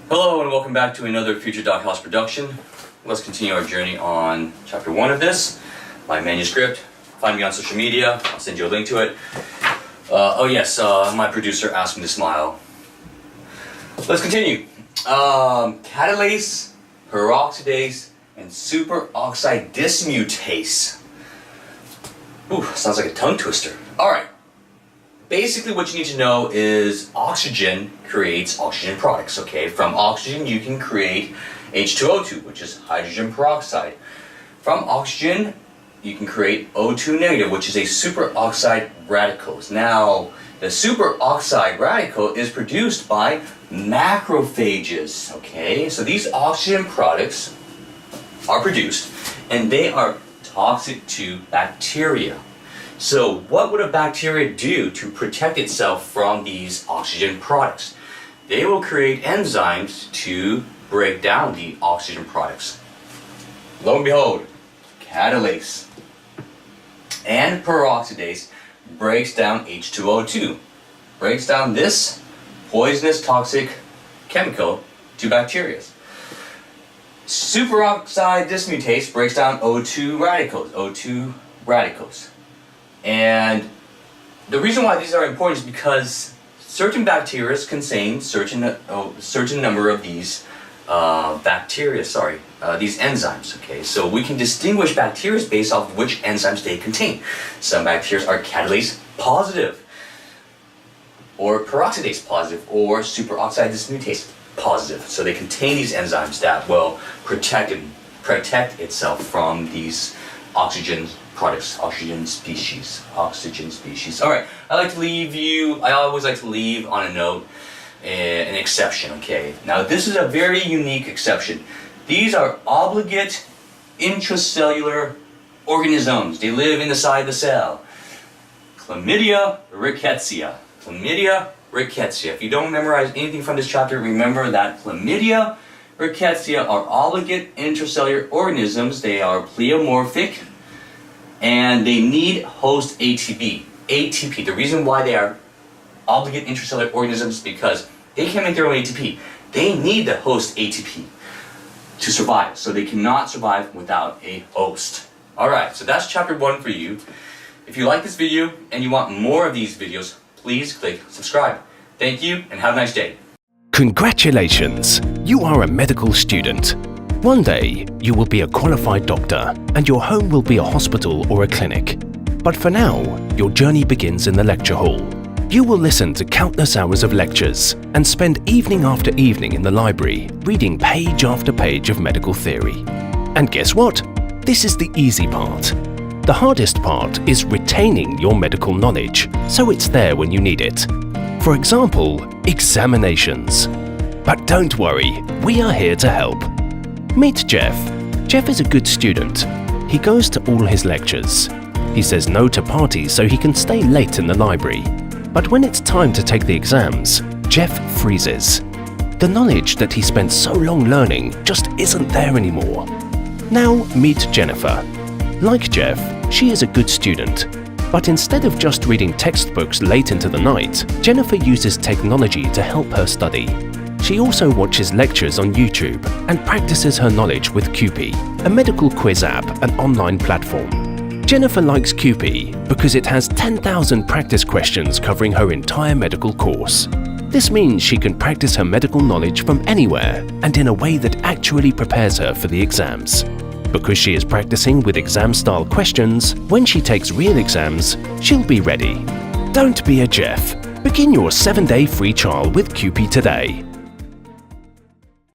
Hello and welcome back to another Future Doc House production. Let's continue our journey on Chapter 1 of this, my manuscript. Find me on social media, I'll send you a link to it. My producer asked me to smile. Let's continue. Catalase, Peroxidase, and Superoxide dismutase. Ooh, sounds like a tongue twister. Alright. Basically what you need to know is oxygen creates oxygen products, okay? From oxygen you can create H2O2, which is hydrogen peroxide. From oxygen you can create O2 negative, which is a superoxide radicals. Now, the superoxide radical is produced by macrophages, okay? So these oxygen products are produced and they are toxic to bacteria. So what would a bacteria do to protect itself from these oxygen products? They will create enzymes to break down the oxygen products. Lo and behold, catalase and peroxidase breaks down H2O2, breaks down this poisonous toxic chemical to bacteria. Superoxide dismutase breaks down O2 radicals. And the reason why these are important is because certain bacteria contain certain number of these these enzymes. Okay, so we can distinguish bacteria based off which enzymes they contain. Some bacteria are catalase positive, or peroxidase positive, or superoxide dismutase positive. So they contain these enzymes that will protect itself from these oxygen products, oxygen species. Alright, I always like to leave on a note, an exception, okay? Now this is a very unique exception. These are obligate intracellular organisms. They live inside the cell. Chlamydia rickettsia. If you don't memorize anything from this chapter, remember that chlamydia rickettsia are obligate intracellular organisms. They are pleomorphic and they need host ATP. The reason why they are obligate intracellular organisms is because they can't make their own ATP. They need the host ATP to survive. So they cannot survive without a host. Alright, so that's chapter 1 for you. If you like this video and you want more of these videos, please click subscribe. Thank you and have a nice day. Congratulations! You are a medical student. One day, you will be a qualified doctor and your home will be a hospital or a clinic. But for now, your journey begins in the lecture hall. You will listen to countless hours of lectures and spend evening after evening in the library reading page after page of medical theory. And guess what? This is the easy part. The hardest part is retaining your medical knowledge so it's there when you need it. For example, examinations. But don't worry, we are here to help. Meet Jeff. Jeff is a good student. He goes to all his lectures. He says no to parties so he can stay late in the library. But when it's time to take the exams, Jeff freezes. The knowledge that he spent so long learning just isn't there anymore. Now meet Jennifer. Like Jeff, she is a good student. But instead of just reading textbooks late into the night, Jennifer uses technology to help her study. She also watches lectures on YouTube and practices her knowledge with QUPI, a medical quiz app and online platform. Jennifer likes QUPI because it has 10,000 practice questions covering her entire medical course. This means she can practice her medical knowledge from anywhere and in a way that actually prepares her for the exams. Because she is practicing with exam-style questions, when she takes real exams, she'll be ready. Don't be a Jeff. Begin your 7-day free trial with QUPI today.